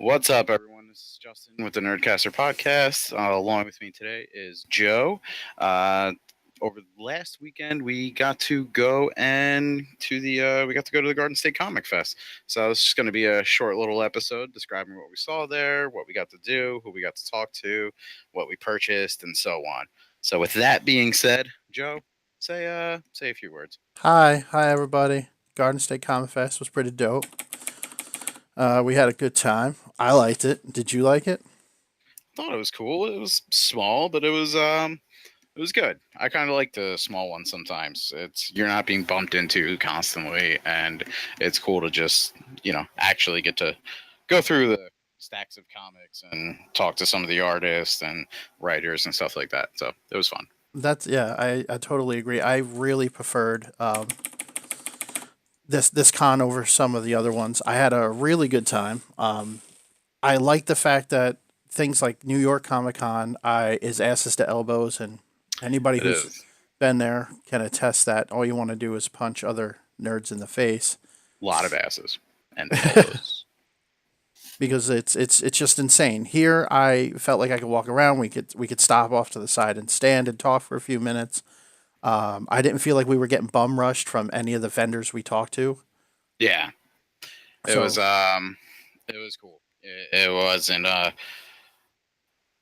What's up, everyone? This is Justin with the Nerdcaster podcast. Along with me today is Joe. Uh, over the last weekend, we got to go to the Garden State Comic Fest. So this is going to be a short little episode describing what we saw there, what we got to do, who we got to talk to, what we purchased, and so on. So with that being said, Joe, say a few words. Hi everybody. Garden State Comic Fest was pretty dope. We had a good time. I liked it. Did you like it? Thought it was cool. It was small, but it was good. I kind of like the small ones sometimes. It's you're not being bumped into constantly, and it's cool to just actually get to go through the stacks of comics and talk to some of the artists and writers and stuff like that. So it was fun. That's yeah. I totally agree. I really preferred this con over some of the other ones. I had a really good time. I like the fact that things like New York Comic Con is asses to elbows, and anybody It who's is been there can attest that all you want to do is punch other nerds in the face. a lot of asses and elbows. Because it's just insane. Here, I felt like I could walk around. We could stop off to the side and stand and talk for a few minutes. I didn't feel like we were getting bum rushed from any of the vendors we talked to. Yeah, it was So um, it was cool. It wasn't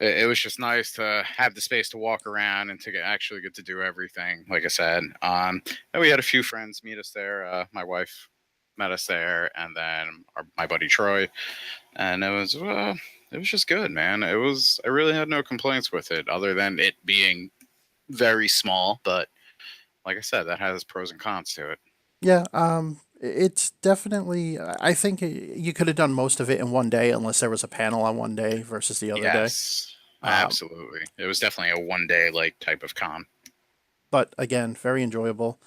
it was just nice to have the space to walk around and to actually get to do everything. Like I said, and we had a few friends meet us there. My wife met us there, and then my buddy Troy, and it was just good, man. I really had no complaints with it, other than it being very small. But like I said, that has pros and cons to it. yeah, it's definitely. I think you could have done most of it in one day, unless there was a panel on one day versus the other day. Yes, Um, absolutely. It was definitely a one day like type of con. but again, very enjoyable.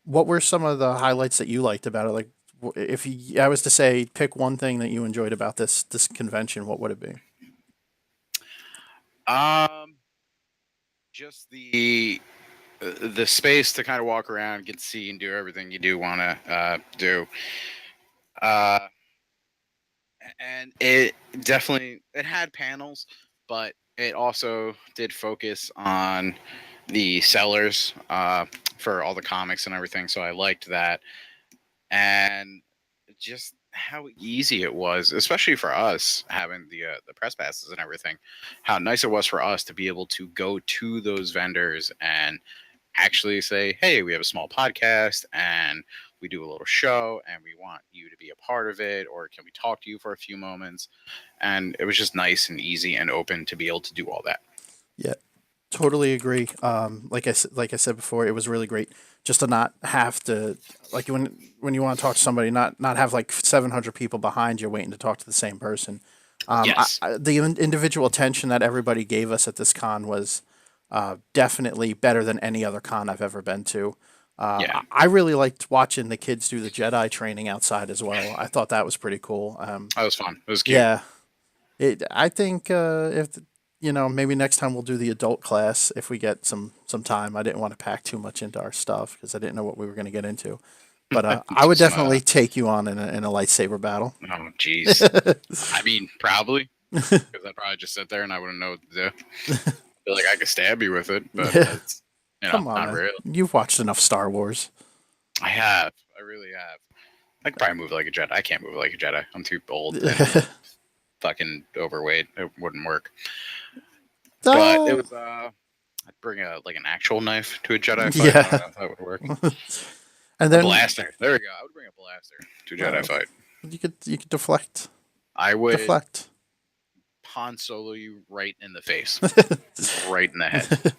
What were some of the highlights that you liked about it? Like, if I was to say pick one thing that you enjoyed about this convention, what would it be? Um, just the space to kind of walk around, get to see, and do everything you do want to do. Uh, and it had panels, but it also did focus on the sellers for all the comics and everything. So I liked that, and just how easy it was, especially for us having the press passes and everything. How nice it was for us to be able to go to those vendors and actually say, hey, we have a small podcast and we do a little show and we want you to be a part of it, or can we talk to you for a few moments? And it was just nice and easy and open to be able to do all that. Yeah, totally agree. Like I said before, it was really great just to not have to like when you want to talk to somebody, not have like 700 people behind you waiting to talk to the same person. Yes. The individual attention that everybody gave us at this con was definitely better than any other con I've ever been to. Yeah. I really liked watching the kids do the Jedi training outside as well. I thought that was pretty cool. That was fun. It was cute. Yeah, I think if maybe next time we'll do the adult class if we get some time. I didn't want to pack too much into our stuff because I didn't know what we were going to get into. But I would Just definitely take you on in a lightsaber battle. oh jeez. I mean, probably because I'd probably just sit there and I wouldn't know what to do. Feel like I could stab you with it, but Yeah, it's come on, not man. really. You've watched enough Star Wars. I have. I really have. I could probably move like a Jedi. I can't move like a Jedi. I'm too old and fucking overweight. It wouldn't work. But it uh, was I'd bring a like an actual knife to a Jedi fight. I don't yeah, know if that would work. and A then blaster. There we go. I would bring a blaster to a Jedi uh, fight. you could deflect, I would deflect. Han Solo you right in the face, right in the head.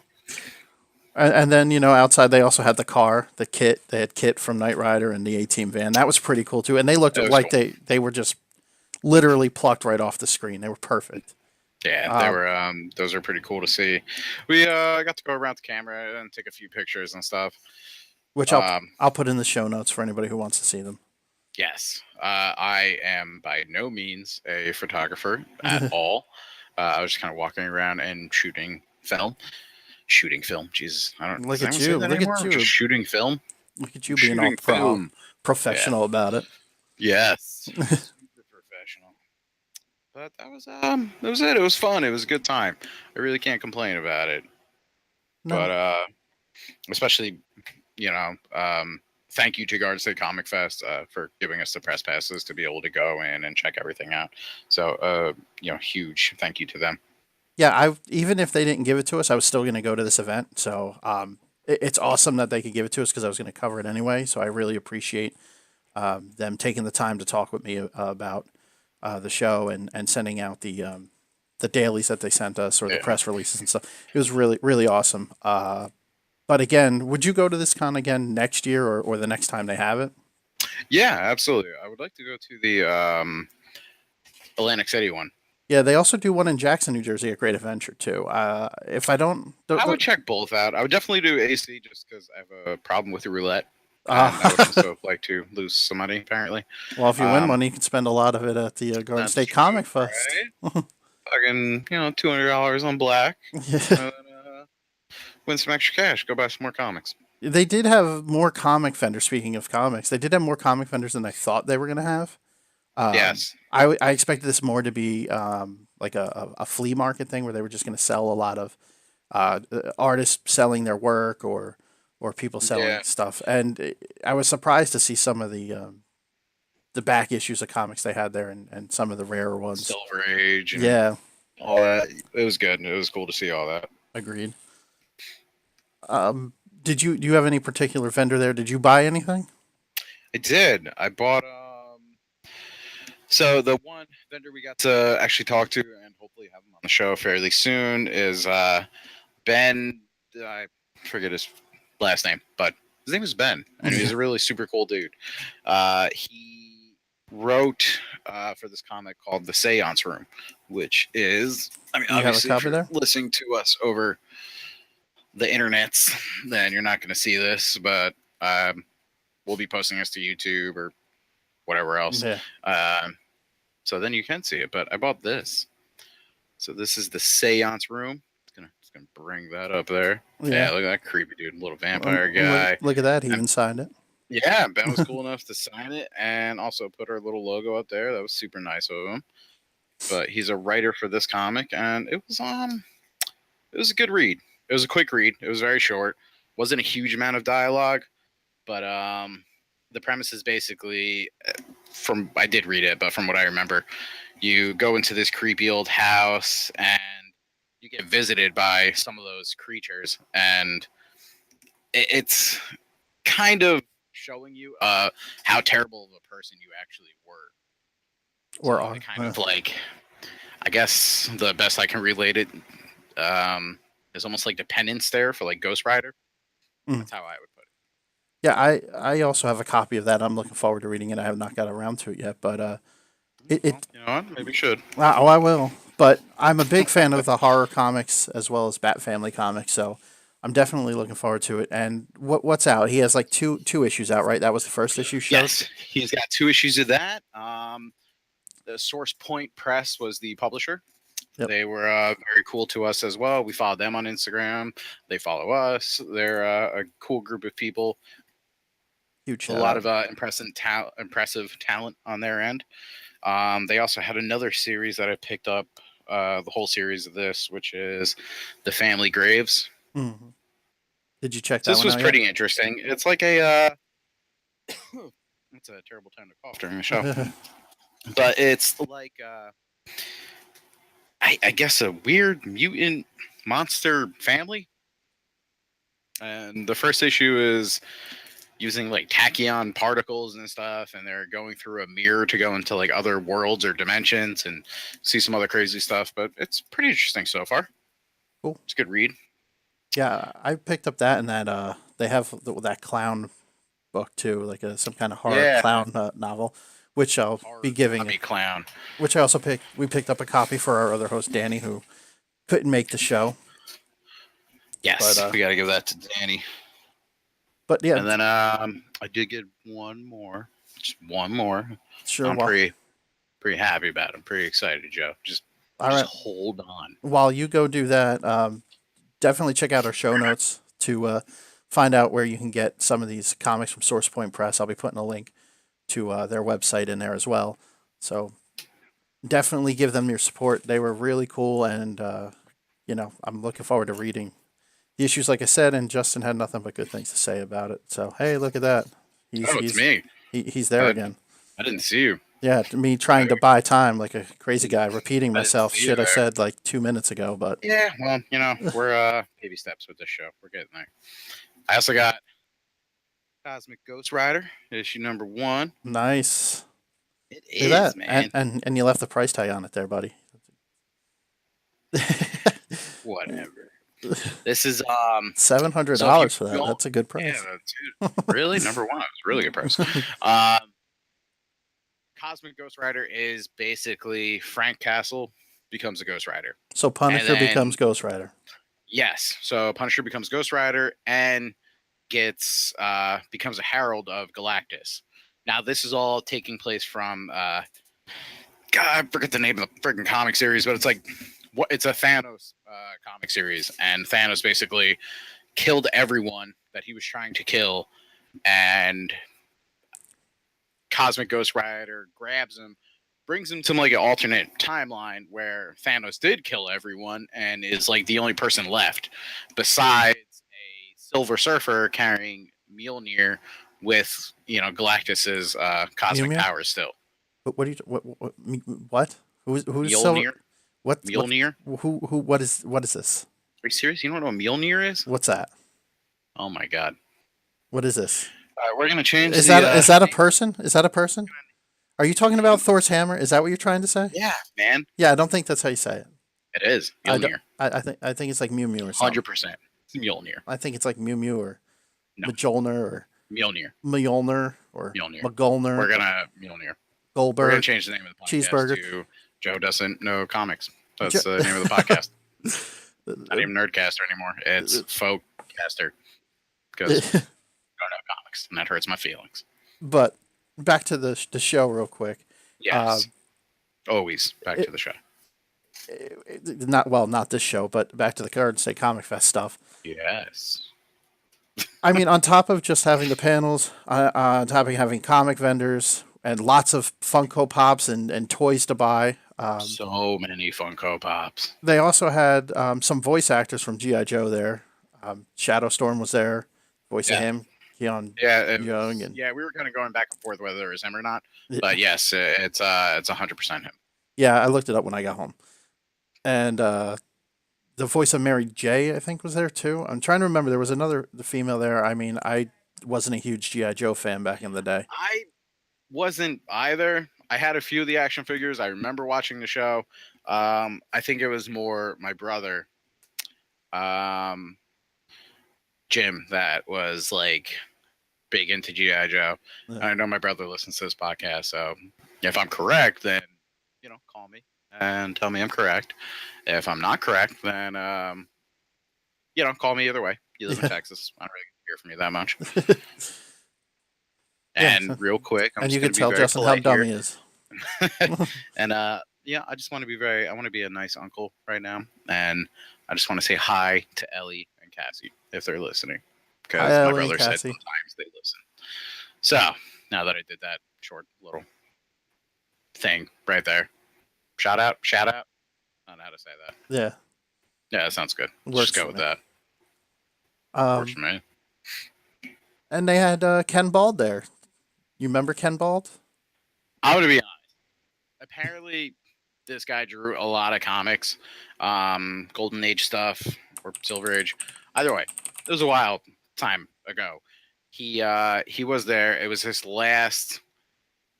And then outside they also had the car, the kit. They had Kit from Knight Rider and the A-Team van. That was pretty cool too. And they looked It was like cool. they were just literally plucked right off the screen. They were perfect. Yeah, they Um, were. Those are pretty cool to see. We got to go around the camera and take a few pictures and stuff. which Um, I'll put in the show notes for anybody who wants to see them. yes, I am by no means a photographer at all. I was just kind of walking around and shooting film. Jesus, I don't. Look Does at anyone say you! that Look anymore? at Just you! shooting film. Look at you being all Shooting film. Yeah. professional about it. Yes. Super professional. But that was it. It was fun. It was a good time. I really can't complain about it. No. But especially thank you to Garden State Comic Fest for giving us the press passes to be able to go in and check everything out. So huge thank you to them. Yeah, I even if they didn't give it to us, I was still going to go to this event. So it's awesome that they could give it to us because I was going to cover it anyway. So I really appreciate them taking the time to talk with me about the show and sending out the dailies that they sent us or the Yeah. press releases and stuff. It was really awesome. But again, would you go to this con again next year or the next time they have it? Yeah, absolutely. I would like to go to the Atlantic City one. Yeah, they also do one in Jackson, New Jersey, at Great Adventure too. If I don't, I would check both out. I would definitely do AC just because I have a problem with the roulette, and I would uh, also like to lose some money. Apparently, well, if you win um, money, you can spend a lot of it at the Garden that's State true, Comic Fest. right? Fucking $200 on black, Yeah. and win some extra cash. Go buy some more comics. They did have more comic vendors. Speaking of comics, they did have more comic vendors than I thought they were going to have. Yes. I expected this more to be like a flea market thing where they were just going to sell a lot of artists selling their work or people selling Yeah. stuff. And I was surprised to see some of the back issues of comics they had there and some of the rarer ones. Silver Age and Yeah, all that. It was good. It was cool to see all that. agreed. Um, did you do you have any particular vendor there? Did you buy anything? I did. I bought so the one vendor we got to actually talk to and hopefully have him on the show fairly soon is Ben. I forget his last name, but his name is Ben, and he's a really super cool dude. He wrote for this comic called The Seance Room, which is, I mean, You have a obviously, if copy you're there? listening to us over the internets, then you're not going to see this, but we'll be posting this to YouTube or whatever else. Yeah, Um, so then you can see it. But I bought this. So this is the Seance Room. It's gonna bring that up there. yeah. Yeah, look at that creepy dude, little vampire guy. Look at that. He And even signed it. yeah, Ben was cool enough to sign it and also put our little logo up there. That was super nice of him. But he's a writer for this comic, and it was a good read. It was a quick read. It was very short. Wasn't a huge amount of dialogue, but the premise is basically from I did read it, but from what I remember, you go into this creepy old house and you get visited by some of those creatures, and it's kind of showing you how terrible of a person you actually were. Or So are. it kind of like, I guess the best I can relate it is almost like the penance there for like Ghost Rider. Mm. That's how I would put Yeah, I also have a copy of that. I'm looking forward to reading it. I have not got around to it yet, but it. Well, it you know what? Maybe you should. oh, I will. But I'm a big fan of the horror comics as well as Bat Family comics, so I'm definitely looking forward to it. And what's out? He has like two issues out, right? That was the first issue showed. Yes, he's got two issues of that. The Source Point Press was the publisher. Yep. They were very cool to us as well. We followed them on Instagram. They follow us. They're a cool group of people. Huge A shout lot out. of impressive talent on their end. They also had another series that I picked up, the whole series of this, which is The Family Graves. Hmm. Did you check So that this one was out pretty interesting. It's like a it's a terrible time to cough during the show, yet? but it's like I guess a weird mutant monster family. And the first issue is using like tachyon particles and stuff, and they're going through a mirror to go into like other worlds or dimensions and see some other crazy stuff. But it's pretty interesting so far. Cool. It's a good read. Yeah, I picked up that and that they have that clown book too, like some kind of horror Yeah, clown novel, which I'll be horror giving. zombie clown. Which I also picked. We picked up a copy for our other host Danny, who couldn't make the show. But Yes, we got to give that to Danny. yeah, And then I did get one more, just one more. sure. I'm pretty happy about it. I'm pretty excited, Joe. All Just right. hold on. While you go do that, definitely check out our show notes to find out where you can get some of these comics from Source Point Press. I'll be putting a link to their website in there as well. So definitely give them your support. They were really cool, and I'm looking forward to reading the issues. Like I said, and Justin had nothing but good things to say about it. So hey, look at that. He's Oh, it's he's me. he's there I, again. I didn't see you. Yeah, to me I, trying to buy time like a crazy guy, repeating I didn't myself. see you Shit I there. said like 2 minutes ago, but Yeah, well, we're baby steps with this show. We're getting there. I also got Cosmic Ghost Rider issue number 1. nice. It Look at is, that, and man. and you left the price tag on it there, buddy. Whatever. This is Seven hundred so if you dollars for that. don't, That's a good yeah, price. dude, really number 1. It was a really good price. Um, Cosmic Ghost Rider is basically Frank Castle becomes a Ghost Rider, So and Punisher becomes then Ghost Rider. yes, so Punisher becomes Ghost Rider and gets becomes a herald of Galactus. Now this is all taking place from God, I forget the name of the freaking comic series, but it's like what it's a Thanos comic series, and Thanos basically killed everyone that he was trying to kill, and Cosmic Ghost Rider grabs him, brings him to like an alternate timeline where Thanos did kill everyone and is like the only person left, besides a Silver Surfer carrying Mjolnir with Galactus's Mew cosmic Mew. powers still. What do you what? Who's Silver? Mjolnir, What Mjolnir. who what is this? Are you serious? You don't know what Mjolnir is? What's that? Oh my god! What is this? All right, we're gonna change Is the. that a person? Is that a person? Are you talking about Thor's hammer? Is that what you're trying to say? Yeah, man, Yeah, I don't think that's how you say it. it is I don't. Mjolnir. I think it's like Mew Mew or something. 100% Mjolnir. I think it's like Mew Mew or No, Majolner or Mjolnir. Mjolnir or Mjolnir. McGolner, We're gonna Mjolnir. We're gonna Goldberg, change the name of the podcast Cheeseburger. to Joe doesn't know comics. Jo- That's the name of the podcast. Not even Nerdcaster anymore. It's Folkcaster because I don't know comics, and that hurts my feelings. but back to the show real quick. Uh, Yes, always back to it, the show. not this show, but back to the Garden State Comic Fest stuff. Yes, I mean, on top of just having the panels, on top of having comic vendors and lots of Funko Pops and toys to buy, so many Funko Pops. they also had some voice actors from GI Joe there. Shadowstorm was there, voice of Yeah, him, Keon yeah, Young, and yeah. We were kind of going back and forth whether it was him or not, but yes, it's 100% him. yeah, I looked it up when I got home, and the voice of Mary J, I think, was there too. I'm trying to remember. There was another female there. I mean, I wasn't a huge GI Joe fan back in the day. I wasn't either. I had a few of the action figures. I remember watching the show. I think it was more my brother, um, Jim, that was like big into GI Joe. Yeah. And I know my brother listens to this podcast, so if I'm correct, then call me and tell me I'm correct. If I'm not correct, then call me either way. You live in Yeah. Texas. I don't really hear from you that much. Yeah, And real quick, I'm and just you going can to be tell very Justin how polite dumb here. he is. And yeah, I just want to be I want to be a nice uncle right now, and I just want to say hi to Ellie and Cassie if they're listening, Hi, because my Ellie and brother said Cassie. sometimes they listen. So now that I did that short little thing right there, shout out. I don't know how to say that. Yeah, Yeah, that sounds good. Let's works just go for with me. that. Works for Um, me. and they had Ken Bald there. You remember Ken Bald? I'm gonna be honest. Apparently, this guy drew a lot of comics, Golden Age stuff or Silver Age. Either way, it was a wild time ago. He was there. It was his last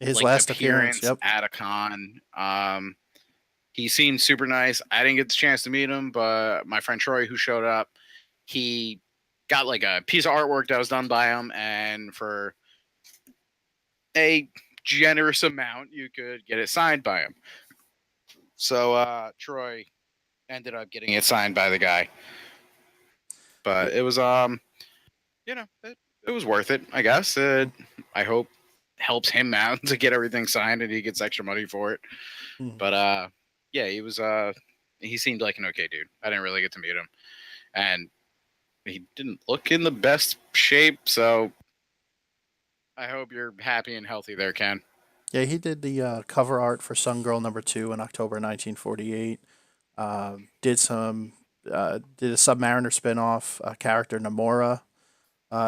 His like last appearance. appearance Yep. at a con. He seemed super nice. I didn't get the chance to meet him, but my friend Troy, who showed up, he got like a piece of artwork that was done by him, and for a generous amount, you could get it signed by him. So Troy ended up getting it signed by the guy, but it was it was worth it, I guess. I hope helps him out to get everything signed and he gets extra money for it. Hmm. But yeah, he seemed like an okay dude. I didn't really get to meet him, and he didn't look in the best shape. So I hope you're happy and healthy there, Ken. Yeah, he did the cover art for Sun Girl #2 in October 1948. Did a Submariner spinoff character Namora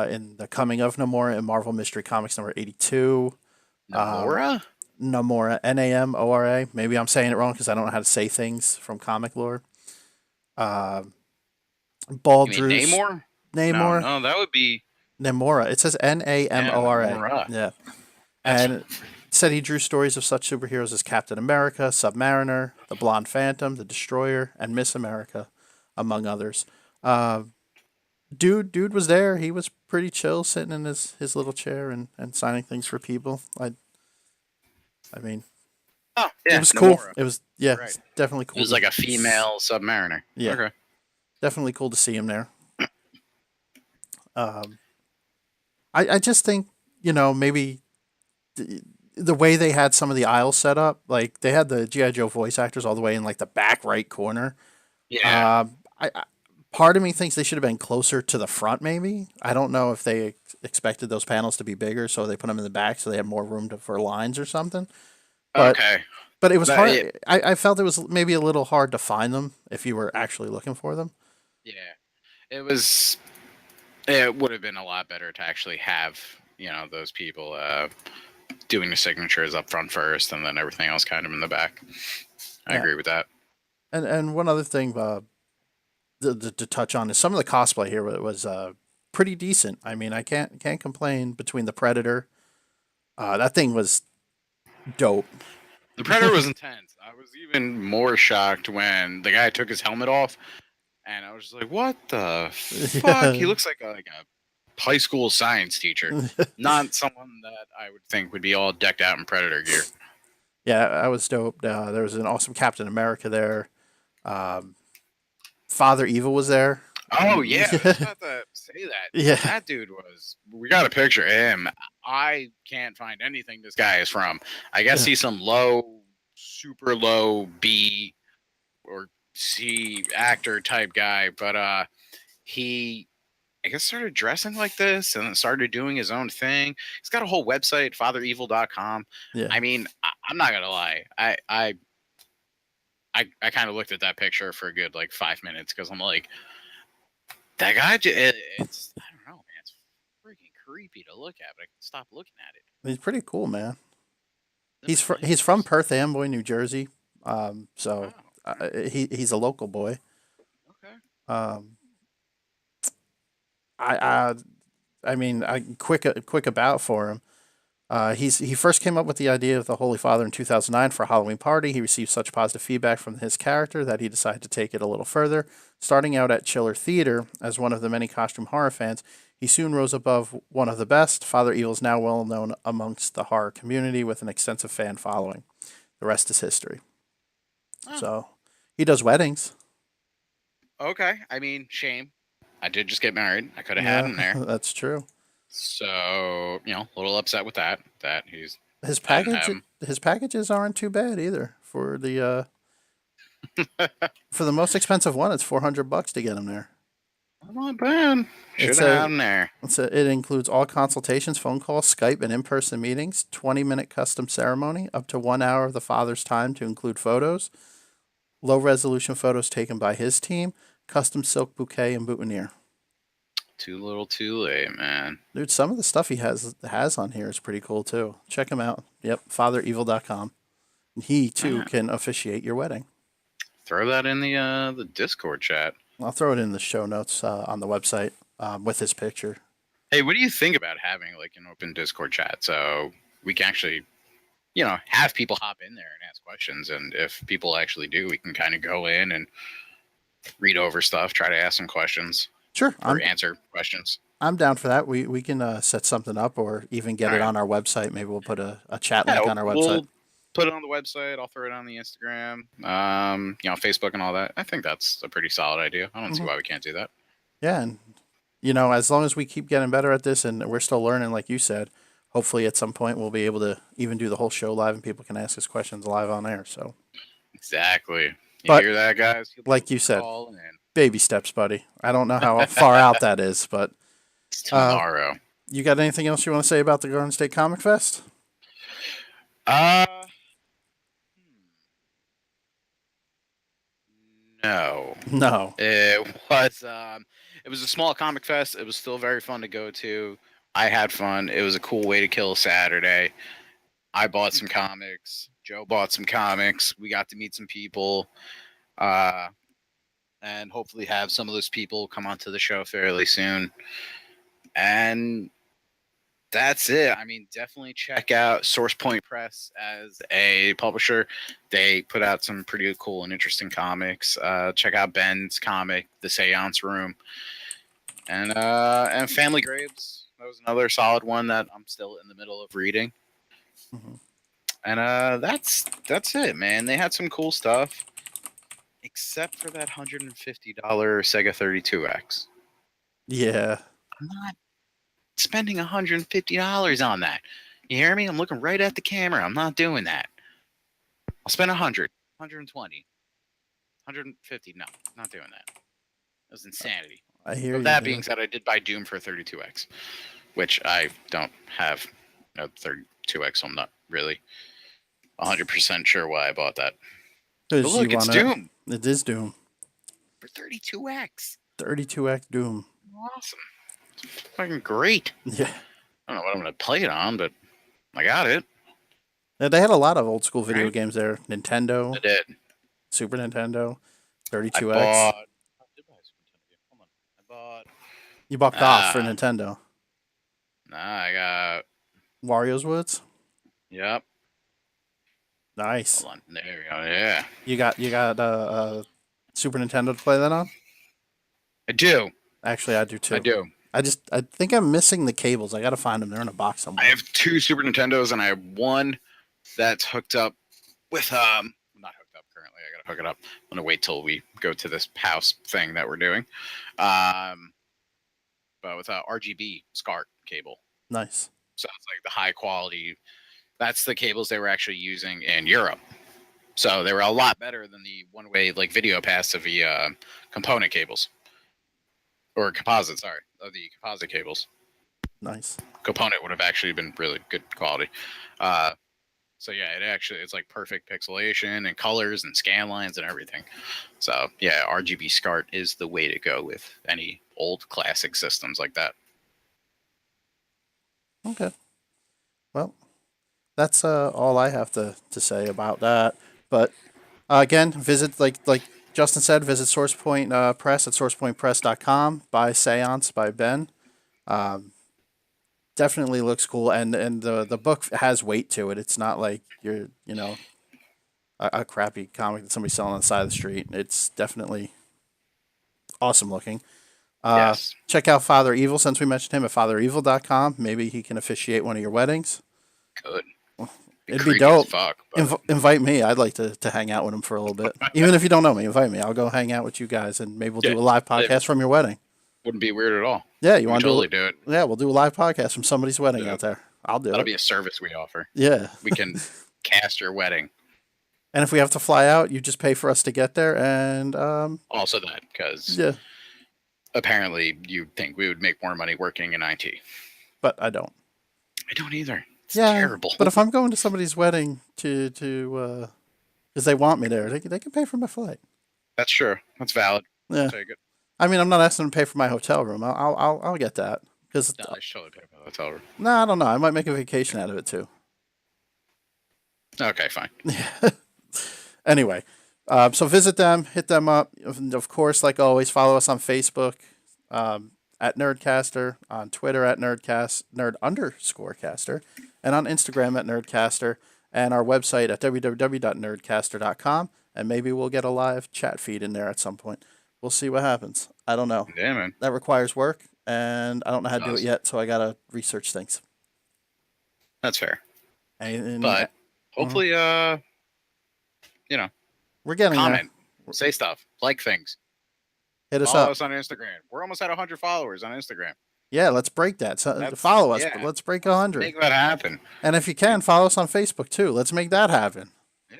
in the Coming of Namora in Marvel Mystery Comics #82. Um, Namora? Namora, Namora. Maybe I'm saying it wrong because I don't know how to say things from comic lore. Uh, You mean Baldrew's Namor? No, Namor, no, that would be Namora. It says yeah, Namora. Namora. Yeah, That's and it said he drew stories of such superheroes as Captain America, Submariner, the Blonde Phantom, the Destroyer, and Miss America, among others. Uh, dude was there. He was pretty chill, sitting in his little chair and signing things for people. I mean, oh it yeah, was cool. Namora. It was yeah, Right. it's definitely It cool was to like a female Submariner. yeah, Okay. definitely cool to see him there. Um, I just think maybe the way they had some of the aisles set up, like they had the GI Joe voice actors all the way in like the back right corner. Yeah. Part of me thinks they should have been closer to the front. Maybe I don't know if they expected those panels to be bigger, so they put them in the back so they had more room for lines or something. But Okay. but it was That it, hard. I felt it was maybe a little hard to find them if you were actually looking for them. yeah. It was. It would have been a lot better to actually have those people doing the signatures up front first, and then everything else kind of in the back. I Yeah, agree with that. and one other thing to touch on is some of the cosplay here was pretty decent. I mean, I can't complain between the Predator. That thing was dope. The Predator was intense. I was even more shocked when the guy took his helmet off, and I was just like, "What the fuck?" He Yeah. looks like a high school science teacher, not someone that I would think would be all decked out in Predator gear. Yeah, that was dope. There was an awesome Captain America there. Um, Father Evil was there. Oh yeah, I was about to say that. Yeah, That dude was. We got a picture of him. I can't find anything this guy is from. I guess yeah. he's some low, super low B or C actor type guy, but he I guess started dressing like this and then started doing his own thing. He's got a whole website, fatherevil.com. Yeah. I mean, I'm not gonna lie. I kind of looked at that picture for a good like 5 minutes because I'm like, that guy. It's I don't know, man. It's freaking creepy to look at, but I can stop looking at it. He's pretty cool, man. Them He's from fingers. Perth Amboy, New Jersey. So Oh, okay. he's a local boy. Okay. Um, I I I mean, quick about for him. He first came up with the idea of the Holy Father in 2009 for a Halloween party. He received such positive feedback from his character that he decided to take it a little further. Starting out at Chiller Theater as one of the many costume horror fans, he soon rose above one of the best. Father Evil is now well known amongst the horror community with an extensive fan following. The rest is history. Oh, So he does weddings. okay. I mean, shame. I did just get married. I could have had Yeah, him there. that's true. So, a little upset with that. That His I didn't package have him. his packages aren't too bad either for the most expensive one. It's $400 to get him there. Not bad. Should It's have had a him there. it includes all consultations, phone calls, Skype, and in-person meetings. 20-minute custom ceremony, up to 1 hour of the father's time to include photos, low-resolution photos taken by his team, custom silk bouquet and boutonniere. Too little, too late, man. Dude, some of the stuff he has on here is pretty cool too. Check him out. Yep, fatherevil.com. He too Man, can officiate your wedding. throw that in the Discord chat. I'll throw it in the show notes on the website with his picture. Hey, what do you think about having like an open Discord chat so we can actually, have people hop in there and ask questions, and if people actually do, we can kind of go in and read over stuff, try to ask some questions Sure, or answer questions. I'm down for that. We can set something up or even get All it right. on our website. Maybe we'll put a chat link Yeah, on our website. we'll put it on the website. I'll throw it on the Instagram, Facebook and all that. I think that's a pretty solid idea. I don't see Hmm. why we can't do that. Yeah, and as long as we keep getting better at this and we're still learning, like you said, hopefully at some point we'll be able to even do the whole show live and people can ask us questions live on air. So, Exactly. You but hear that, guys? You'll be able like you to said, call in. baby steps, buddy. I don't know how far out that is, but It's uh, tomorrow. you got anything else you want to say about the Garden State Comic Fest? Uh, no. No. It was a small comic fest. It was still very fun to go to. I had fun. It was a cool way to kill a Saturday. I bought some comics. Joe bought some comics. We got to meet some people. Uh, and hopefully have some of those people come onto the show fairly soon. And that's it. I mean, definitely check out Source Point Press as a publisher. They put out some pretty cool and interesting comics. Check out Ben's comic, The Seance Room, and Family Graves. That was another solid one that I'm still in the middle of reading. Mhm. And that's it, man. They had some cool stuff, except for that $150 Sega 32X. Yeah. I'm not spending $150 on that. You hear me? I'm looking right at the camera. I'm not doing that. I'll spend 100, 120, 150. No, not doing that. That was insanity. I hear But you, that being man. said, I did buy Doom for 32X, which I don't have a 32X, so I'm not really 100% sure why I bought that. But Because you look, it's want to. Doom It is Doom. for 32X. 32X Doom. Awesome. It's fucking great. Yeah. I don't know what I'm going to play it on, but I got it. Yeah, they had a lot of old school video Right? games there. I Nintendo, did. Super Nintendo, I 32X. bought. I did buy a Super Nintendo game. Hold on. I bought. You bought Golf for Ah, Nintendo. I got. Wario's Woods. Yep. Nice. Hold on. There we go. Yeah. You got Super Nintendo to play that on? I do. Actually, I do I too. do. I think I'm missing the cables. I gotta find them. They're in a box I somewhere. have two Super Nintendos, and I have one that's hooked up with not hooked up currently. I gotta hook it up. I'm gonna wait till we go to this house thing that we're doing. Um, but with a RGB SCART cable, Nice. so it's like the high quality. That's the cables they were actually using in Europe. So they were a lot better than the one-way like video pass of the component cables or composite. Sorry, of the composite cables. Nice. Component would have actually been really good quality. Uh, so yeah, it's like perfect pixelation and colors and scan lines and everything. So yeah, RGB SCART is the way to go with any old classic systems like that. Okay. Well, that's all I have to say about that. But again, visit like Justin said, visit SourcePoint Press at sourcepointpress.com. Buy Seance by Ben. Um, Definitely looks cool, and the book has weight to it. It's not like you're a crappy comic that somebody's selling on the side of the street. It's definitely awesome looking. Yes, Check out Father Evil since we mentioned him at fatherevil.com. Maybe he can officiate one of your weddings. good. Be It'd be creepy as dope. fuck, but Invite me. I'd like to hang out with him for a little bit. Even if you don't know me, invite me. I'll go hang out with you guys, and maybe we'll yeah, do a live it podcast from your wedding. wouldn't be weird at all. Yeah, you We could want to do? totally do it. Yeah, we'll do a live podcast from somebody's wedding Yeah, out there. I'll do that'll it. be a service we offer. Yeah. We can cast your wedding. And if we have to fly out, you just pay for us to get there, and Also that, because yeah, apparently you think we would make more money working in IT. but I don't. I don't either. It's Yeah, terrible. but if I'm going to somebody's wedding to because they want me there, they can pay for my flight. That's true. That's valid. Yeah, Take it. I mean, I'm not asking them to pay for my hotel room. I'll get that because No, I should totally pay for the hotel room. no, I don't know. I might make a vacation out of it too. Okay, fine. Anyway, so visit them, hit them up. Of course, like always, follow us on Facebook at Nerdcaster, on Twitter at Nerd_caster, and on Instagram at Nerdcaster, and our website at www.nerdcaster.com. And maybe we'll get a live chat feed in there at some point. We'll see what happens. I don't know. Yeah, man. That requires work, and I don't know how It to do it does. yet, so I gotta research things. That's fair. And But mhm. hopefully, you know, We're getting there. comment, say stuff, like things. Hit us Follow up. us on Instagram. We're almost at 100 followers on Instagram. Yeah, let's break that. So That's follow us, but yeah. let's break Let's 100. make that happen. And if you can, follow us on Facebook too. Let's make that happen. Yeah.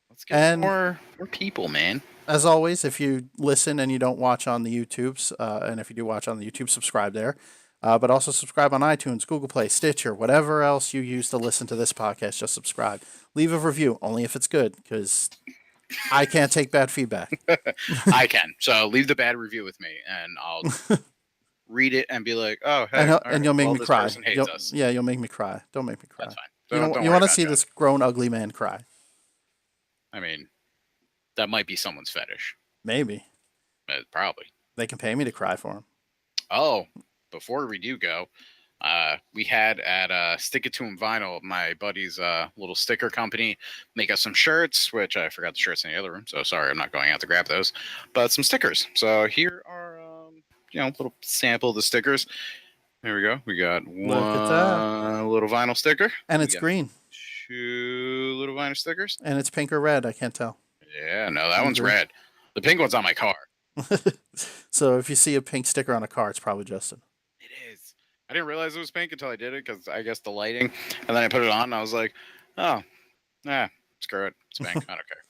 Let's get And more people, man. as always, if you listen and you don't watch on the YouTubes, and if you do watch on the YouTube, subscribe there. But also subscribe on iTunes, Google Play, Stitcher, whatever else you use to listen to this podcast. Just subscribe. Leave a review, only if it's good, because I can't take bad feedback. I can. So leave the bad review with me, and I'll read it and be like, "Oh, and hey, all right. you'll make Well, me this cry. person hates us. You'll make me cry. Don't make me That's cry. fine. You don't Don't you worry want to about see John. this grown ugly man cry? I mean, that might be someone's fetish. Maybe Probably. they can pay me to cry for him. Oh, before we do go, we had at Stick It To 'Em Vinyl, my buddy's little sticker company, make us some shirts, which I forgot the shirts in the other room, so sorry, I'm not going out to grab those, but some stickers. So here are, a little sample of the stickers. Here we go. We got Look at that. one little vinyl sticker. And We it's got green. 2 little vinyl stickers. And it's pink or red. I can't tell. Yeah, no, that And one's green. red. The pink one's on my car. So if you see a pink sticker on a car, it's probably Justin. It is. I didn't realize it was pink until I did it because I guess the lighting. And then I put it on and I was like, oh, screw it. It's pink. I don't care.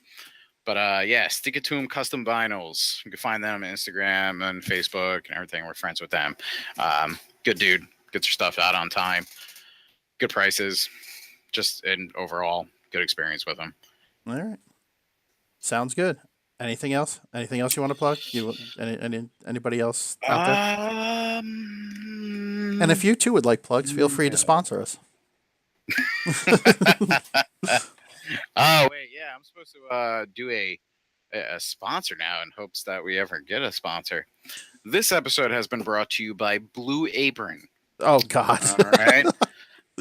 But yeah, Stick It To 'Em Custom Vinyls. You can find them on Instagram and Facebook and everything. We're friends with them. Good dude. Gets your stuff out on time. Good prices. Just an overall good experience with them. All right. Sounds good. Anything else? Anything else you want to plug? Anybody else out there? And if you too would like plugs, feel free to sponsor us. Oh wait, yeah, I'm supposed to do a sponsor now in hopes that we ever get a sponsor. This episode has been brought to you by Blue Apron. Oh God! All right.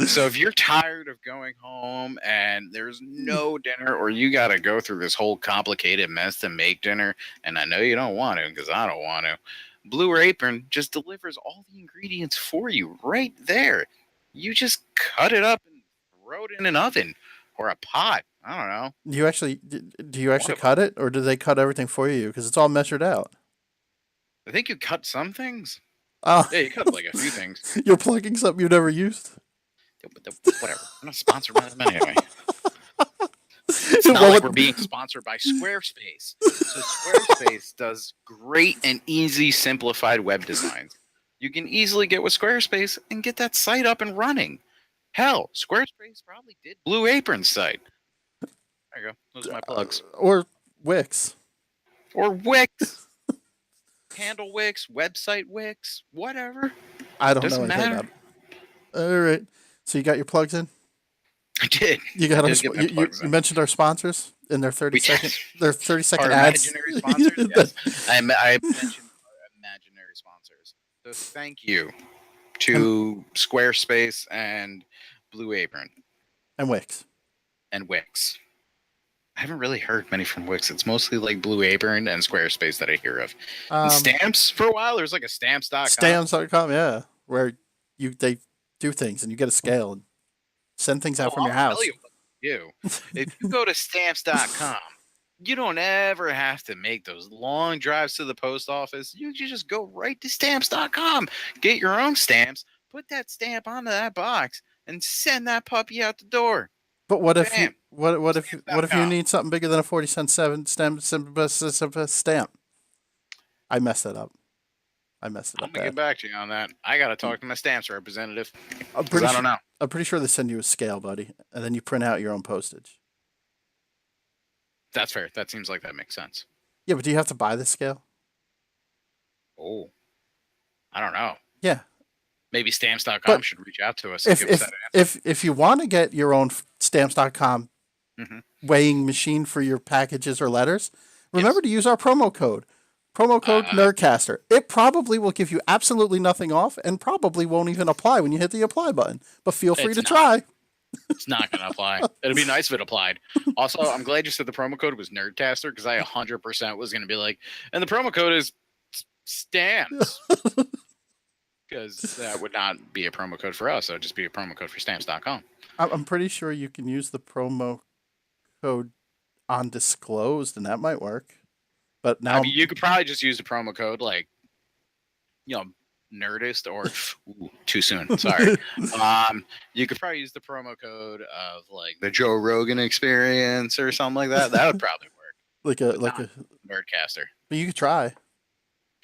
So if you're tired of going home and there's no dinner, or you got to go through this whole complicated mess to make dinner, and I know you don't want to because I don't want to, Blue Apron just delivers all the ingredients for you right there. You just cut it up and throw it in an oven or a pot. I don't know. Do you actually cut it, or do they cut everything for you? Because it's all measured out. I think you cut some things. Oh, Yeah, you cut like a few things. You're plugging something you've never used. Whatever. I'm not sponsored by them anyway. It's not like we're being sponsored by Squarespace. So Squarespace does great and easy simplified web designs. You can easily get with Squarespace and get that site up and running. Hell, Squarespace probably did Blue Apron's site. There you go. Those are my plugs. Or Wix. Or Wix. Handle Wix, website Wix, whatever. I don't Doesn't know anything matter. about it. All right. So you got your plugs in? I did. You got you mentioned our sponsors in their 30-second our ads. Imaginary sponsors. Yes. I mentioned our imaginary sponsors. So thank you to Squarespace and Blue Apron And Wix. and Wix. I haven't really heard many from Wix. It's mostly like Blue Apron and Squarespace that I hear of. And Stamps for a while. There's like a Stamps.com. Stamps.com, yeah, where they do things and you get a scale and send things out from your house. I'll tell you what to do. If you go to Stamps.com, you don't ever have to make those long drives to the post office. You just go right to Stamps.com, get your own stamps, put that stamp onto that box, and send that puppy out the door. But what if you need something bigger than a 40-cent stamp? I messed that up. I'm gonna get back to you on that. I gotta talk to my stamps representative. I don't know. I'm pretty sure they send you a scale, buddy, and then you print out your own postage. That's fair. That seems like that makes sense. Yeah, but do you have to buy the scale? Oh, I don't know. Yeah. Maybe Stamps.com should reach out to us. If you want to get your own Stamps.com weighing machine for your packages or letters, remember to use our promo code. Promo code Nerdcaster. It probably will give you absolutely nothing off and probably won't even apply when you hit the apply button. But feel free to try. It's not going to apply. It'd be nice if it applied. Also, I'm glad you said the promo code was Nerdcaster because I 100% was going to be like, and the promo code is Stamps. Because that would not be a promo code for us. It would just be a promo code for Stamps.com. I'm pretty sure you can use the promo code undisclosed, and that might work. But now you could probably just use the promo code like, Nerdist or too soon. Sorry. You could probably use the promo code of like the Joe Rogan Experience or something like that. That would probably work. like a Nerdcaster. But you could try.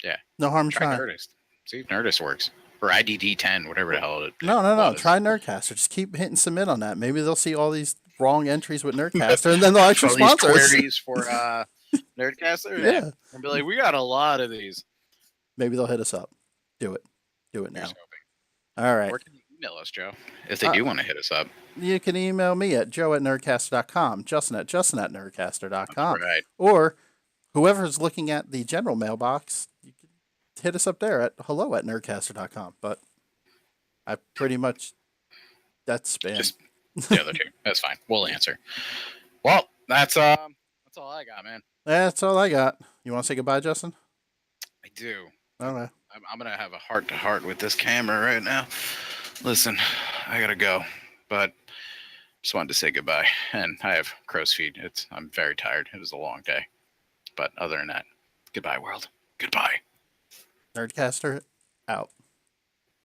Yeah. No harm in trying. Nerdist. See if Nerdist works. or IDD10, whatever the hell it No. was. Try Nerdcaster. Just keep hitting submit on that. Maybe they'll see all these wrong entries with Nerdcaster, and then they'll actually All these sponsor us. queries for Nerdcaster. Yeah. And be like, we got a lot of these. Maybe they'll hit us up. Do it. Do it now. Here's hoping. All right. Or can you email us, Joe, if they do want to hit us up? You can email me at joe@nerdcaster.com, Justin at justin@nerdcaster.com. Right. Or whoever's looking at the general mailbox, you can hit us up there at hello@nerdcaster.com. But I pretty much, that's spam. Just the other two. That's fine. We'll answer. Well, that's all I got, man. That's all I got. You want to say goodbye, Justin? I do. Okay. I'm gonna have a heart to heart with this camera right now. Listen, I gotta go, but just wanted to say goodbye. And I have crow's feet. I'm very tired. It was a long day, but other than that, goodbye, world. Goodbye. Nerdcaster out.